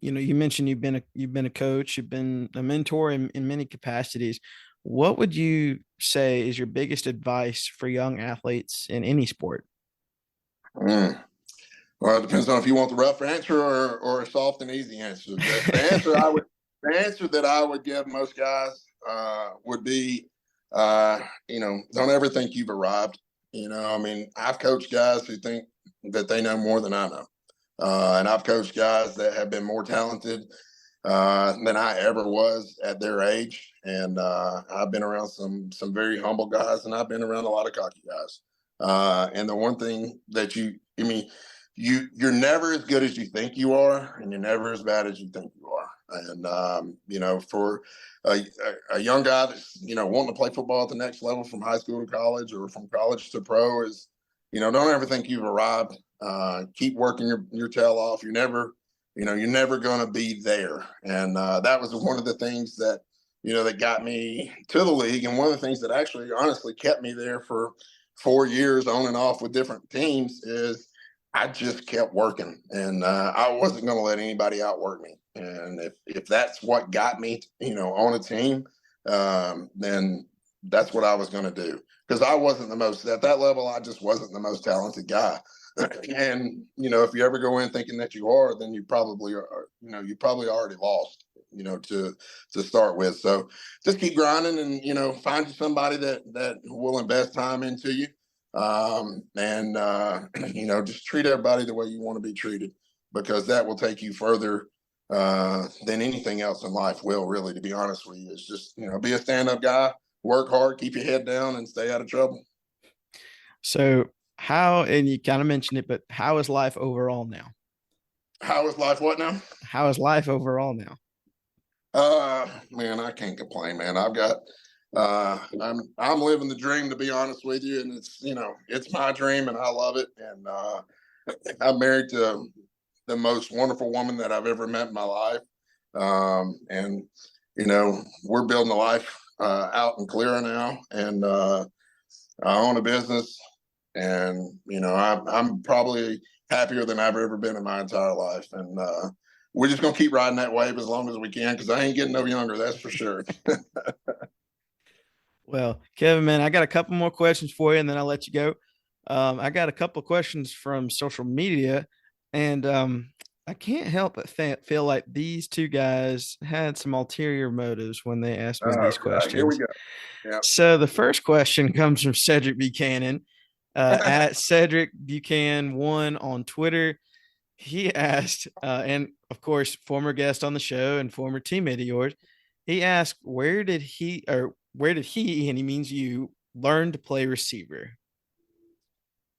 you mentioned you've been a coach, you've been a mentor in many capacities. What would you say is your biggest advice for young athletes in any sport? Mm. Well, it depends on if you want the rough answer or a soft and easy answer. The answer that I would give most guys would be, don't ever think you've arrived. I mean, I've coached guys who think that they know more than I know. And I've coached guys that have been more talented than I ever was at their age. And I've been around some very humble guys, and I've been around a lot of cocky guys. And the one thing that you're never as good as you think you are, and you're never as bad as you think you are. And for a young guy that's wanting to play football at the next level from high school to college or from college to pro is, don't ever think you've arrived. Keep working your tail off. You're never going to be there. And that was one of the things that that got me to the league, and one of the things that actually honestly kept me there for 4 years on and off with different teams is I just kept working, and I wasn't going to let anybody outwork me. And if that's what got me, on a team, then that's what I was going to do. Because I wasn't the most at that level. I just wasn't the most talented guy. And if you ever go in thinking that you are, then you probably are. You probably already lost. To start with. So just keep grinding, and find you somebody that will invest time into you. And just treat everybody the way you want to be treated, because that will take you further than anything else in life will, really, to be honest with you. It's just, be a stand-up guy, work hard, keep your head down, and stay out of trouble. So and you kind of mentioned it, but how is life overall now? How is life what now? How is life overall now? Man, I can't complain, man. I'm living the dream, to be honest with you. And it's my dream, and I love it. And I'm married to the most wonderful woman that I've ever met in my life. And we're building a life out in Clear now, and I own a business, and I'm probably happier than I've ever been in my entire life. And we're just gonna keep riding that wave as long as we can, because I ain't getting no younger, that's for sure. Well, Kevin, man, I got a couple more questions for you, and then I'll let you go. I got a couple of questions from social media, and I can't help but feel like these two guys had some ulterior motives when they asked me these God, here we questions. go. Yeah. So the first question comes from Cedric Buchanan at Cedric Buchanan1 on Twitter. He asked, and of course, former guest on the show and former teammate of yours, he asked, where did he, and he means you, learn to play receiver?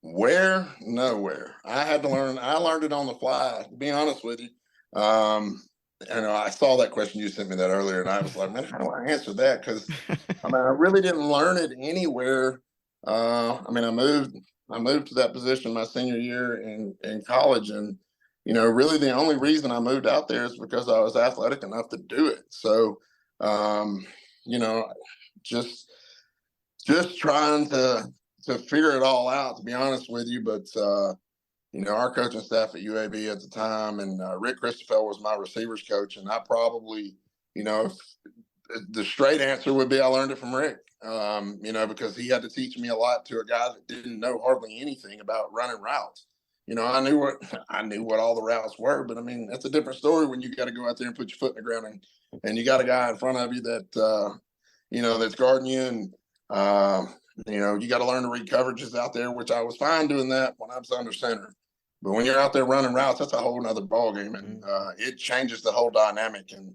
Where? Nowhere. I had to learn. I learned it on the fly, to be honest with you. I saw that question you sent me that earlier, and I was like, man, how do I answer that? Because I really didn't learn it anywhere. I moved to that position my senior year in college, and really the only reason I moved out there is because I was athletic enough to do it. So, you know, just trying to figure it all out, to be honest with you. But our coaching staff at UAB at the time, and Rick Christopher was my receivers coach, and I probably, if the straight answer would be I learned it from Rick. Because he had to teach me a lot to a guy that didn't know hardly anything about running routes. I knew what all the routes were, but I mean, that's a different story when you got to go out there and put your foot in the ground, and you got a guy in front of you that that's guarding you, and you got to learn to read coverages out there, which I was fine doing that when I was under center. But when you're out there running routes, that's a whole nother ballgame, and it changes the whole dynamic. And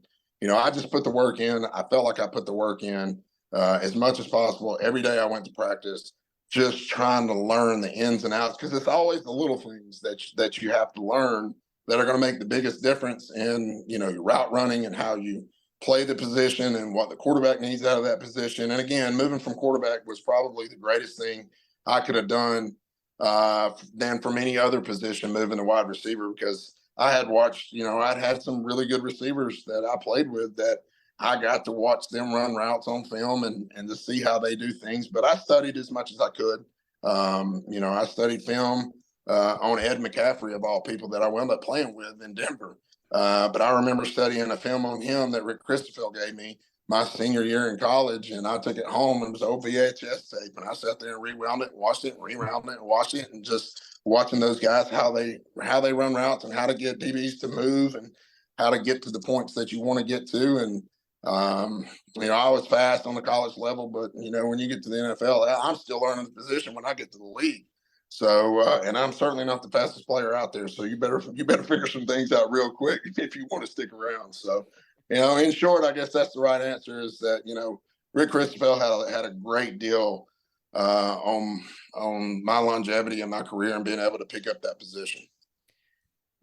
I just put the work in. I felt like I put the work in as much as possible. Every day I went to practice, just trying to learn the ins and outs, because it's always the little things that you have to learn that are going to make the biggest difference in your route running and how you play the position and what the quarterback needs out of that position. And again, moving from quarterback was probably the greatest thing I could have done than from any other position, moving to wide receiver, because I had watched, I'd had some really good receivers that I played with that I got to watch them run routes on film and to see how they do things. But I studied as much as I could. I studied film on Ed McCaffrey, of all people, that I wound up playing with in Denver. But I remember studying a film on him that Rick Christopher gave me my senior year in college, and I took it home, and it was old VHS tape, and I sat there and rewound it, and watched it, and rewound it, and watched it, and just watching those guys, how they run routes and how to get DBs to move and how to get to the points that you want to get to. And I was fast on the college level, but when you get to the NFL, I'm still learning the position when I get to the league. So, and I'm certainly not the fastest player out there. So you better figure some things out real quick if you want to stick around. So, in short, I guess that's the right answer. Is that Rick Christopher had a great deal on my longevity in my career and being able to pick up that position.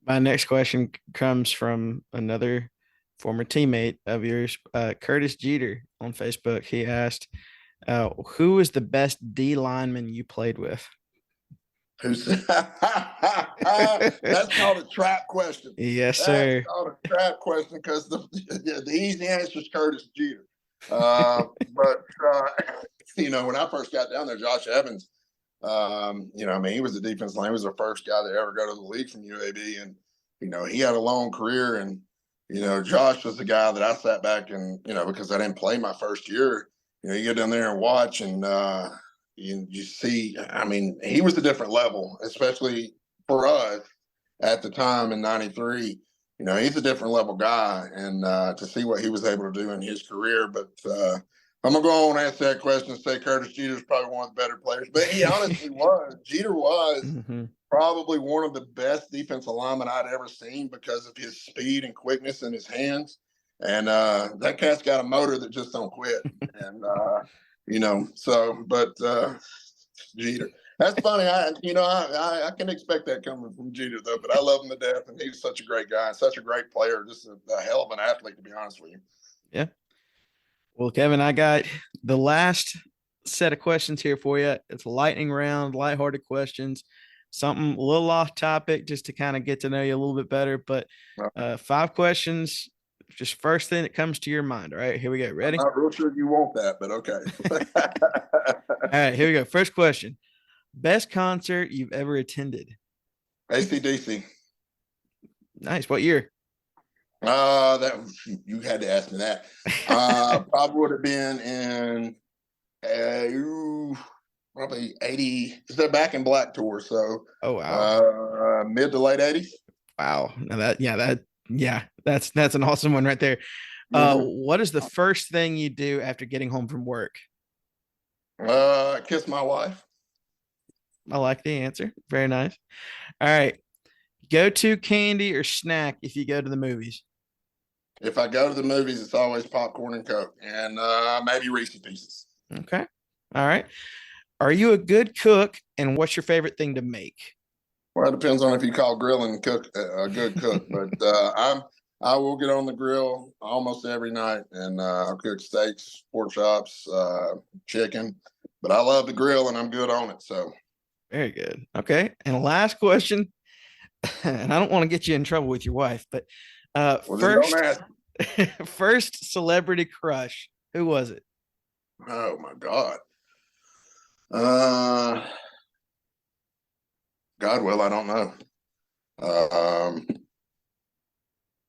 My next question comes from another former teammate of yours, Curtis Jeter on Facebook. He asked, who was the best D lineman you played with? Who's That's called a trap question. Yes, That's sir. called a trap question because the easy answer is Curtis Jeter. But when I first got down there, Josh Evans, he was the defense line. He was the first guy to ever go to the league from UAB, and he had a long career. And Josh was the guy that I sat back and because I didn't play my first year. You go down there and watch, and you see. I mean, he was a different level, especially for us at the time in '93. He's a different level guy, and to see what he was able to do in his career. But I'm gonna go on and answer that question and say Curtis Jeter is probably one of the better players. But he honestly was. Jeter was probably one of the best defensive linemen I'd ever seen because of his speed and quickness in his hands. And that cat's got a motor that just don't quit. And but Jeter. That's funny. I can expect that coming from Jeter though, but I love him to death, and he's such a great guy, such a great player, just a hell of an athlete, to be honest with you. Yeah. Well, Kevin, I got the last set of questions here for you. It's a lightning round, lighthearted questions, something a little off topic just to kind of get to know you a little bit better. But 5 questions, just first thing that comes to your mind. All right, here we go. Ready? I'm not real sure you want that, but okay. All right, here we go. First question. Best concert you've ever attended? AC/DC. Nice. What year? That you had to ask me that. Probably would have been in probably 80. It's the Back in Black tour, so oh wow, mid to late 80s. Wow. Now that's an awesome one right there. What is the first thing you do after getting home from work? Kiss my wife. I like the answer. Very nice. All right. Go-to candy or snack if you go to the movies? If I go to the movies, it's always popcorn and Coke, and maybe Reese's Pieces. Okay. All right. Are you a good cook, and what's your favorite thing to make? Well, it depends on if you call grilling cook a good cook, but I will get on the grill almost every night, and I'll cook steaks, pork chops, chicken. But I love the grill, and I'm good on it. So very good. Okay. And last question, and I don't want to get you in trouble with your wife, but first celebrity crush, who was it? Oh my God. God, I don't know.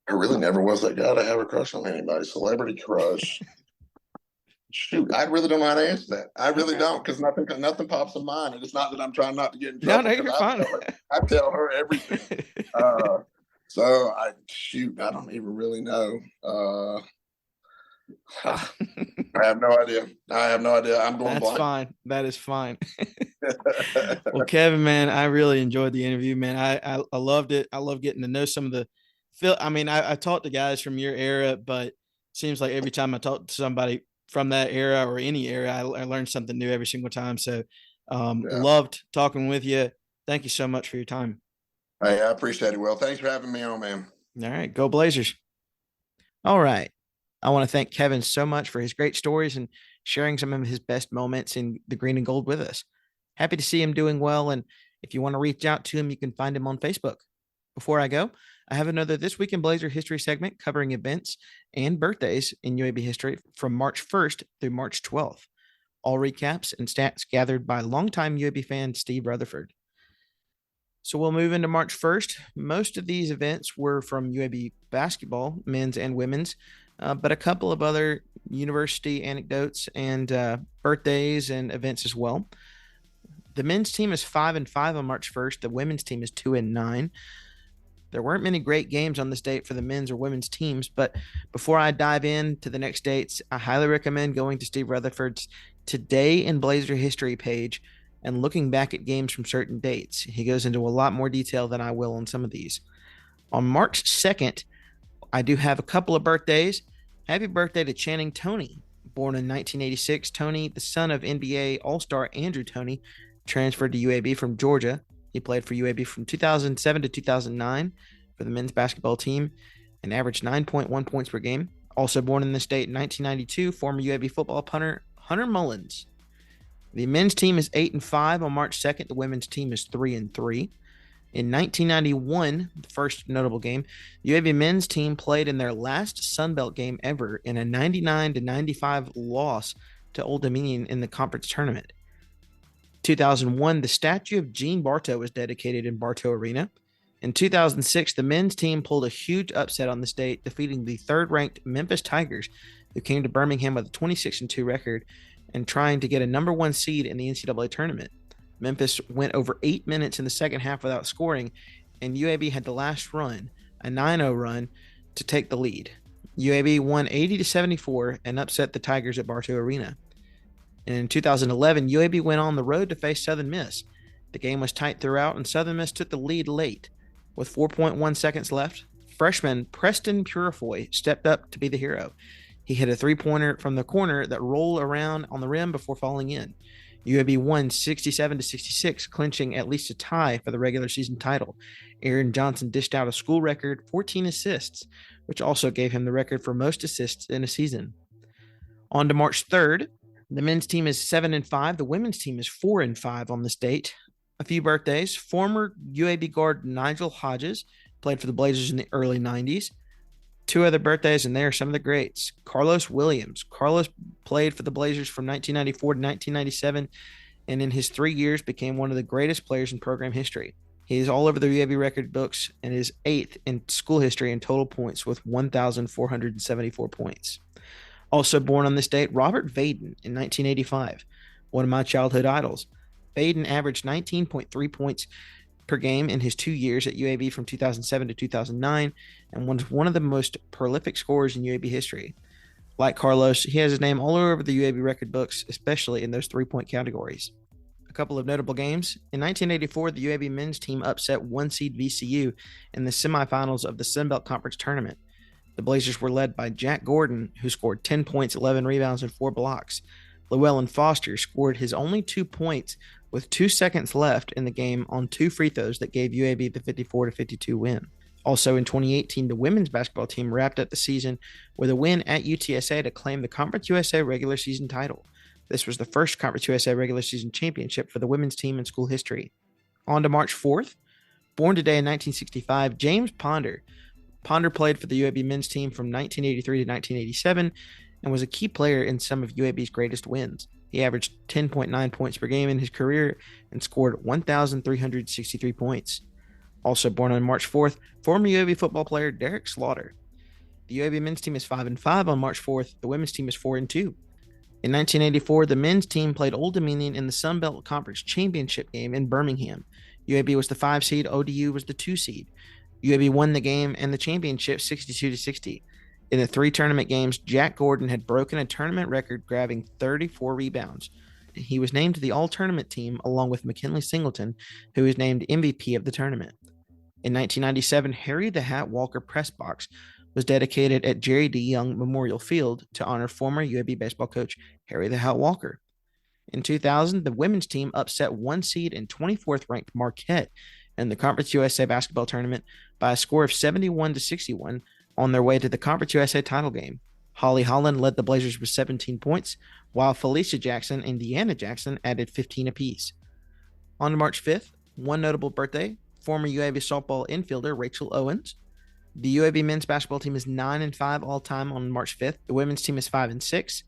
I really never was that guy to have a crush on anybody. Celebrity crush. Shoot, I really don't know how to answer that. I really don't, because nothing pops in mind. And it's not that I'm trying not to get in trouble. No, you're fine. I tell her everything. So I don't even really know. I have no idea. I'm going That's blind. That's fine. That is fine. Well, Kevin, man, I really enjoyed the interview, man. I loved it. I love getting to know some of the I talked to guys from your era, but it seems like every time I talk to somebody from that era or any era, I learned something new every single time. So loved talking with you. Thank you so much for your time. Hey, I appreciate it, Will. Thanks for having me on, man. All right. Go Blazers. All right. I want to thank Kevin so much for his great stories and sharing some of his best moments in the green and gold with us. Happy to see him doing well. And if you want to reach out to him, you can find him on Facebook. Before I go, I have another This Week in Blazer history segment covering events and birthdays in UAB history from March 1st through March 12th. All recaps and stats gathered by longtime UAB fan Steve Rutherford. So we'll move into March 1st. Most of these events were from UAB basketball, men's and women's, but a couple of other university anecdotes and birthdays and events as well. The men's team is 5-5 on March 1st. The women's team is 2-9. There weren't many great games on this date for the men's or women's teams, but before I dive into the next dates, I highly recommend going to Steve Rutherford's Today in Blazer History page and looking back at games from certain dates. He goes into a lot more detail than I will on some of these. On March 2nd, I do have a couple of birthdays. Happy birthday to Channing Toney. Born in 1986, Toney, the son of NBA All-Star Andrew Toney, transferred to UAB from Georgia. He played for UAB from 2007 to 2009 for the men's basketball team and averaged 9.1 points per game. Also born in the state in 1992, former UAB football punter Hunter Mullins. The men's team is 8-5 on March 2nd. The women's team is 3-3. In 1991, the first notable game, the UAB men's team played in their last Sun Belt game ever in a 99-95 loss to Old Dominion in the conference tournament. 2001, the statue of Gene Bartow was dedicated in Bartow Arena. In 2006, the men's team pulled a huge upset on the state, defeating the third-ranked Memphis Tigers, who came to Birmingham with a 26-2 record and trying to get a number one seed in the NCAA tournament. Memphis went over 8 minutes in the second half without scoring, and UAB had the last run, a 9-0 run, to take the lead. UAB won 80-74 and upset the Tigers at Bartow Arena. In 2011, UAB went on the road to face Southern Miss. The game was tight throughout, and Southern Miss took the lead late. With 4.1 seconds left, freshman Preston Purifoy stepped up to be the hero. He hit a three-pointer from the corner that rolled around on the rim before falling in. UAB won 67-66, clinching at least a tie for the regular season title. Aaron Johnson dished out a school record 14 assists, which also gave him the record for most assists in a season. On to March 3rd, the men's team is 7-5. The women's team is 4-5 on this date. A few birthdays. Former UAB guard Nigel Hodges played for the Blazers in the early 90s. Two other birthdays, and they are some of the greats. Carlos Williams. Carlos played for the Blazers from 1994 to 1997, and in his 3 years became one of the greatest players in program history. He is all over the UAB record books and is 8th in school history in total points with 1,474 points. Also born on this date, Robert Vaden in 1985, one of my childhood idols. Vaden averaged 19.3 points per game in his 2 years at UAB from 2007 to 2009 and was one of the most prolific scorers in UAB history. Like Carlos, he has his name all over the UAB record books, especially in those three-point categories. A couple of notable games. In 1984, the UAB men's team upset one-seed VCU in the semifinals of the Sun Belt Conference tournament. The Blazers were led by Jack Gordon, who scored 10 points, 11 rebounds, and 4 blocks. Llewellyn Foster scored his only 2 points with 2 seconds left in the game on 2 free throws that gave UAB the 54-52 win. Also in 2018, the women's basketball team wrapped up the season with a win at UTSA to claim the Conference USA regular season title. This was the first Conference USA regular season championship for the women's team in school history. On to March 4th, born today in 1965, James Ponder. Ponder played for the UAB men's team from 1983 to 1987 and was a key player in some of UAB's greatest wins. He averaged 10.9 points per game in his career and scored 1,363 points. Also born on March 4th, former UAB football player Derek Slaughter. The UAB men's team is 5-5 on March 4th. The women's team is 4-2. In 1984, the men's team played Old Dominion in the Sun Belt Conference Championship game in Birmingham. UAB was the 5 seed, ODU was the 2 seed. UAB won the game and the championship 62-60. In the 3 tournament games, Jack Gordon had broken a tournament record, grabbing 34 rebounds. He was named to the all-tournament team along with McKinley Singleton, who was named MVP of the tournament. In 1997, Harry the Hat Walker Press Box was dedicated at Jerry D. Young Memorial Field to honor former UAB baseball coach Harry the Hat Walker. In 2000, the women's team upset 1 seed and 24th ranked Marquette in the Conference USA basketball tournament by a score of 71-61 on their way to the Conference USA title game. Holly Holland led the Blazers with 17 points, while Felicia Jackson and Deanna Jackson added 15 apiece. On March 5th, one notable birthday, former UAB softball infielder Rachel Owens. The UAB men's basketball team is 9-5 all-time on March 5th. The women's team is 5-6.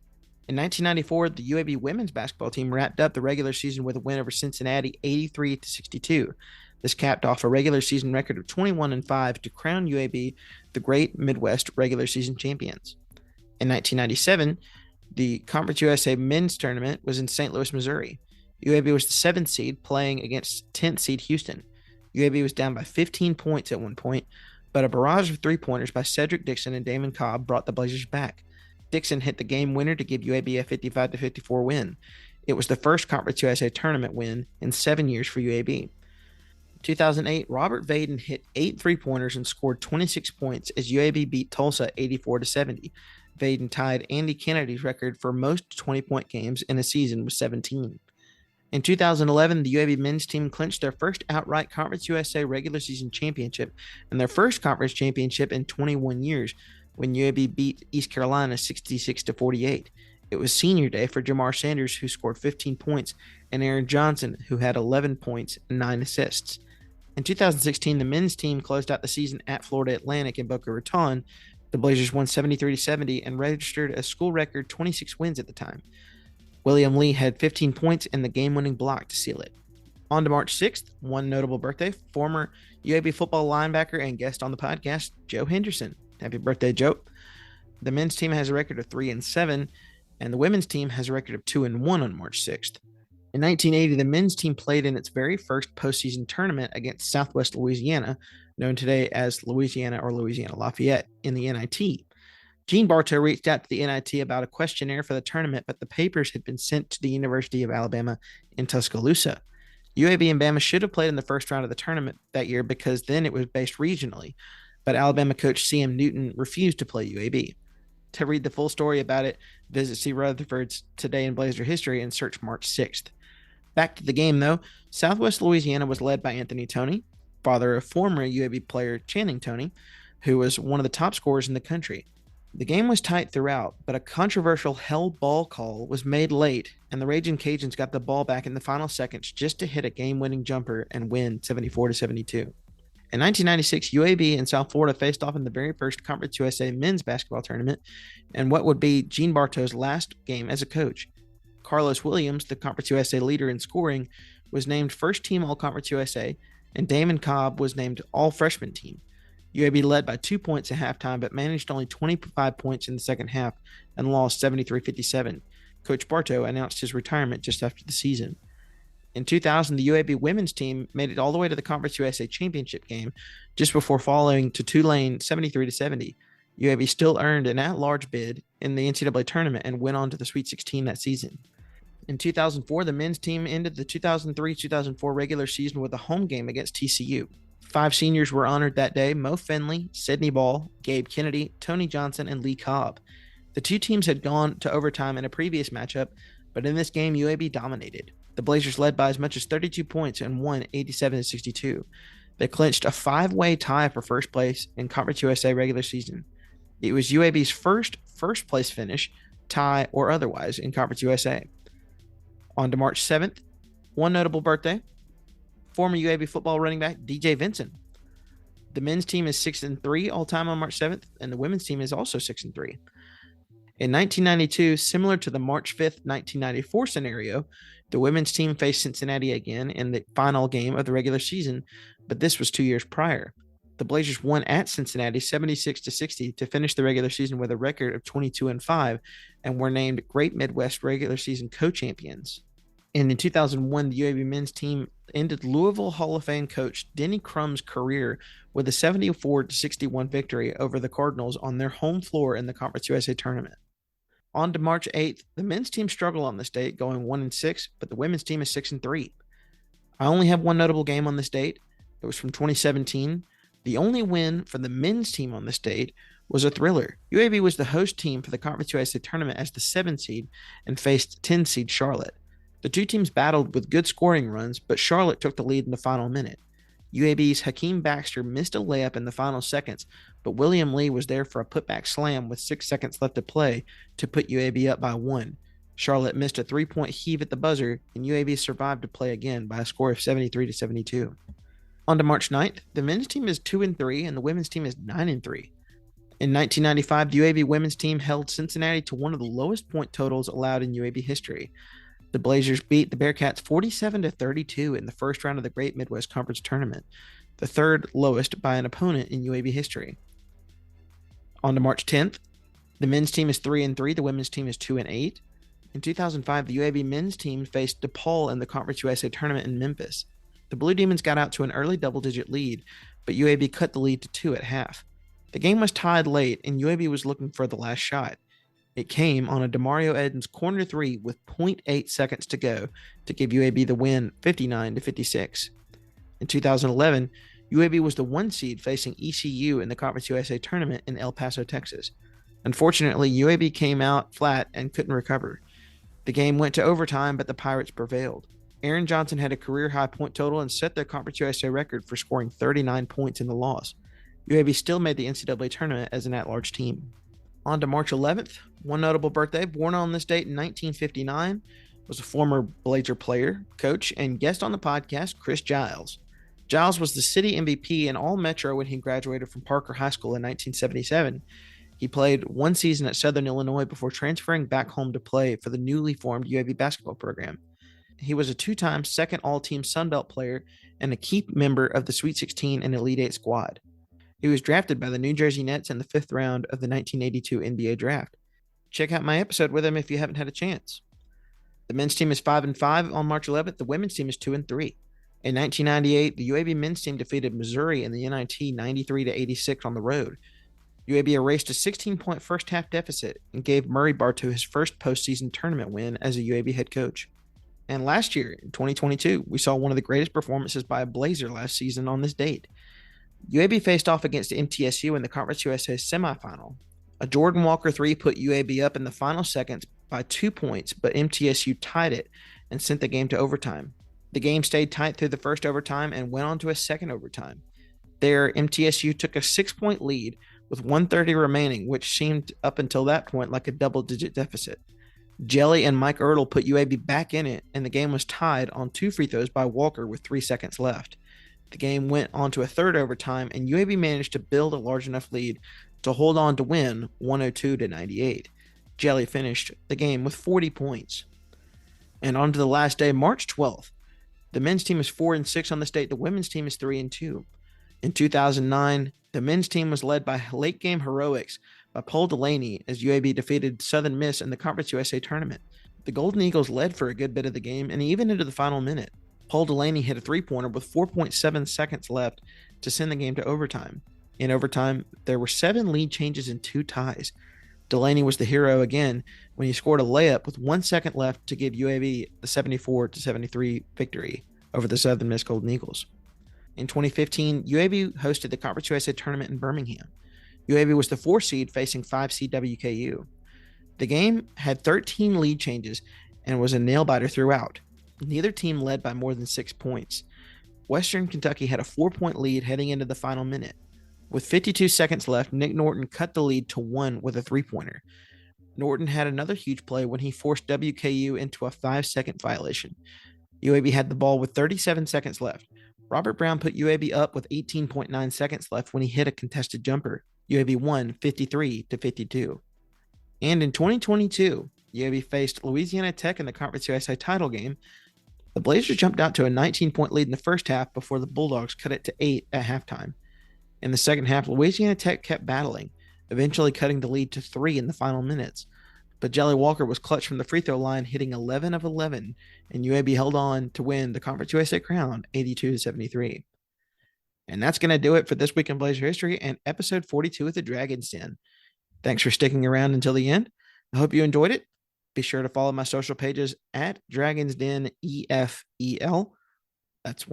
In 1994, the UAB women's basketball team wrapped up the regular season with a win over Cincinnati 83-62. This capped off a regular season record of 21-5 to crown UAB the Great Midwest regular season champions. In 1997, the Conference USA men's tournament was in St. Louis, Missouri. UAB was the 7th seed playing against 10th seed Houston. UAB was down by 15 points at one point, but a barrage of three-pointers by Cedric Dixon and Damon Cobb brought the Blazers back. Dixon hit the game winner to give UAB a 55-54 win. It was the first Conference USA tournament win in 7 years for UAB. 2008, Robert Vaden hit 8 3-pointers and scored 26 points as UAB beat Tulsa 84-70. Vaden tied Andy Kennedy's record for most 20-point games in a season with 17. In 2011, the UAB men's team clinched their first outright Conference USA regular season championship and their first conference championship in 21 years when UAB beat East Carolina 66-48. It was senior day for Jamar Sanders, who scored 15 points, and Aaron Johnson, who had 11 points and 9 assists. In 2016, the men's team closed out the season at Florida Atlantic in Boca Raton. The Blazers won 73-70 and registered a school record 26 wins at the time. William Lee had 15 points and the game-winning block to seal it. On to March 6th, one notable birthday, former UAB football linebacker and guest on the podcast, Joe Henderson. Happy birthday, Joe. The men's team has a record of 3-7, and the women's team has a record of 2-1 on March 6th. In 1980, the men's team played in its very first postseason tournament against Southwest Louisiana, known today as Louisiana or Louisiana Lafayette, in the NIT. Gene Bartow reached out to the NIT about a questionnaire for the tournament, but the papers had been sent to the University of Alabama in Tuscaloosa. UAB and Bama should have played in the first round of the tournament that year because then it was based regionally, but Alabama coach C.M. Newton refused to play UAB. To read the full story about it, visit C. Rutherford's Today in Blazer History and search March 6th. Back to the game, though. Southwest Louisiana was led by Anthony Toney, father of former UAB player Channing Toney, who was one of the top scorers in the country. The game was tight throughout, but a controversial held ball call was made late, and the Ragin' Cajuns got the ball back in the final seconds just to hit a game-winning jumper and win 74-72. In 1996, UAB and South Florida faced off in the very first Conference USA men's basketball tournament, and what would be Gene Bartow's last game as a coach. Carlos Williams, the Conference USA leader in scoring, was named first team All-Conference USA, and Damon Cobb was named All-Freshman team. UAB led by 2 points at halftime, but managed only 25 points in the second half and lost 73-57. Coach Bartow announced his retirement just after the season. In 2000, the UAB women's team made it all the way to the Conference USA championship game just before falling to Tulane 73-70. UAB still earned an at-large bid in the NCAA tournament and went on to the Sweet 16 that season. In 2004, the men's team ended the 2003-2004 regular season with a home game against TCU. 5 seniors were honored that day: Mo Finley, Sidney Ball, Gabe Kennedy, Tony Johnson, and Lee Cobb. The two teams had gone to overtime in a previous matchup, but in this game, UAB dominated. The Blazers led by as much as 32 points and won 87-62. They clinched a 5-way tie for first place in Conference USA regular season. It was UAB's first place finish, tie or otherwise, in Conference USA. On to March 7th, one notable birthday: former UAB football running back DJ Vinson. The men's team is 6-3 all time on March 7th, and the women's team is also 6-3. In 1992, similar to the March 5th, 1994 scenario, the women's team faced Cincinnati again in the final game of the regular season, but this was 2 years prior. The Blazers won at Cincinnati 76-60 to finish the regular season with a record of 22-5 and were named Great Midwest regular season co-champions. And in 2001, the UAB men's team ended Louisville Hall of Fame coach Denny Crum's career with a 74-61 victory over the Cardinals on their home floor in the Conference USA tournament. On to March 8th, the men's team struggled on this date, going 1-6, but the women's team is 6-3. I only have one notable game on this date. It was from 2017. The only win for the men's team on this date was a thriller. UAB was the host team for the Conference USA tournament as the 7 seed and faced 10 seed Charlotte. The two teams battled with good scoring runs, but Charlotte took the lead in the final minute. UAB's Hakeem Baxter missed a layup in the final seconds, but William Lee was there for a putback slam with 6 seconds left to play to put UAB up by 1. Charlotte missed a 3-point heave at the buzzer, and UAB survived to play again by a score of 73-72. On to March 9th, the men's team is 2-3 and the women's team is 9-3. In 1995, the UAB women's team held Cincinnati to one of the lowest point totals allowed in UAB history. The Blazers beat the Bearcats 47-32 in the first round of the Great Midwest Conference Tournament, the third lowest by an opponent in UAB history. On to March 10th, the men's team is 3-3, the women's team is 2-8. In 2005, the UAB men's team faced DePaul in the Conference USA tournament in Memphis. The Blue Demons got out to an early double-digit lead, but UAB cut the lead to 2 at half. The game was tied late, and UAB was looking for the last shot. It came on a Demario Edens corner three with zero point 0.8 seconds to go to give UAB the win 59-56. In 2011, UAB was the 1 seed facing ECU in the Conference USA tournament in El Paso, Texas. Unfortunately, UAB came out flat and couldn't recover. The game went to overtime, but the Pirates prevailed. Aaron Johnson had a career-high point total and set the Conference USA record for scoring 39 points in the loss. UAB still made the NCAA tournament as an at-large team. On to March 11th, one notable birthday, born on this date in 1959, was a former Blazer player, coach, and guest on the podcast, Chris Giles. Giles was the city MVP in All-Metro when he graduated from Parker High School in 1977. He played one season at Southern Illinois before transferring back home to play for the newly formed UAB basketball program. He was a two-time second all-team Sun Belt player and a key member of the Sweet 16 and Elite 8 squad. He was drafted by the New Jersey Nets in the 5th round of the 1982 NBA draft. Check out my episode with him if you haven't had a chance. The men's team is 5-5 on March 11th. The women's team is 2-3. In 1998, the UAB men's team defeated Missouri in the NIT 93-86 on the road. UAB erased a 16-point first-half deficit and gave Murray Bartow his first postseason tournament win as a UAB head coach. And last year, in 2022, we saw one of the greatest performances by a Blazer last season on this date. UAB faced off against MTSU in the Conference USA semifinal. A Jordan Walker three put UAB up in the final seconds by 2 points, but MTSU tied it and sent the game to overtime. The game stayed tight through the first overtime and went on to a second overtime. There, MTSU took a 6-point lead with 1:30 remaining, which seemed up until that point like a double-digit deficit. Jelly and Mike Ertl put UAB back in it, and the game was tied on 2 free throws by Walker with 3 seconds left. The game went on to a third overtime, and UAB managed to build a large enough lead to hold on to win 102-98. Jelly finished the game with 40 points. And on to the last day, March 12th. The men's team is 4-6 on this date. The women's team is 3-2. In 2009, the men's team was led by late game heroics by Paul Delaney as UAB defeated Southern Miss in the Conference USA tournament. The Golden Eagles led for a good bit of the game and even into the final minute. Paul Delaney hit a three-pointer with 4.7 seconds left to send the game to overtime. In overtime, there were 7 lead changes and 2 ties. Delaney was the hero again when he scored a layup with 1 second left to give UAB the 74-73 victory over the Southern Miss Golden Eagles. In 2015, UAB hosted the Conference USA tournament in Birmingham. UAB was the 4 seed facing 5 seed WKU. The game had 13 lead changes and was a nail-biter throughout. Neither team led by more than 6 points. Western Kentucky had a 4-point lead heading into the final minute. With 52 seconds left, Nick Norton cut the lead to 1 with a three-pointer. Norton had another huge play when he forced WKU into a 5-second violation. UAB had the ball with 37 seconds left. Robert Brown put UAB up with 18.9 seconds left when he hit a contested jumper. UAB won 53-52. And in 2022, UAB faced Louisiana Tech in the Conference USA title game. The Blazers jumped out to a 19-point lead in the first half before the Bulldogs cut it to 8 at halftime. In the second half, Louisiana Tech kept battling, eventually cutting the lead to 3 in the final minutes. But Jelly Walker was clutch from the free throw line, hitting 11 of 11, and UAB held on to win the Conference USA crown 82-73. And that's going to do it for this week in Blazer history and episode 42 of the Dragon's Den. Thanks for sticking around until the end. I hope you enjoyed it. Be sure to follow my social pages at Dragon's Den EFEL. That's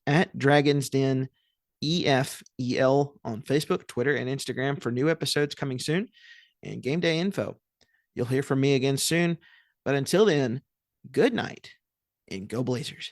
at Dragon's Den EFEL on Facebook, Twitter, and Instagram for new episodes coming soon and game day info. You'll hear from me again soon. But until then, good night and go Blazers.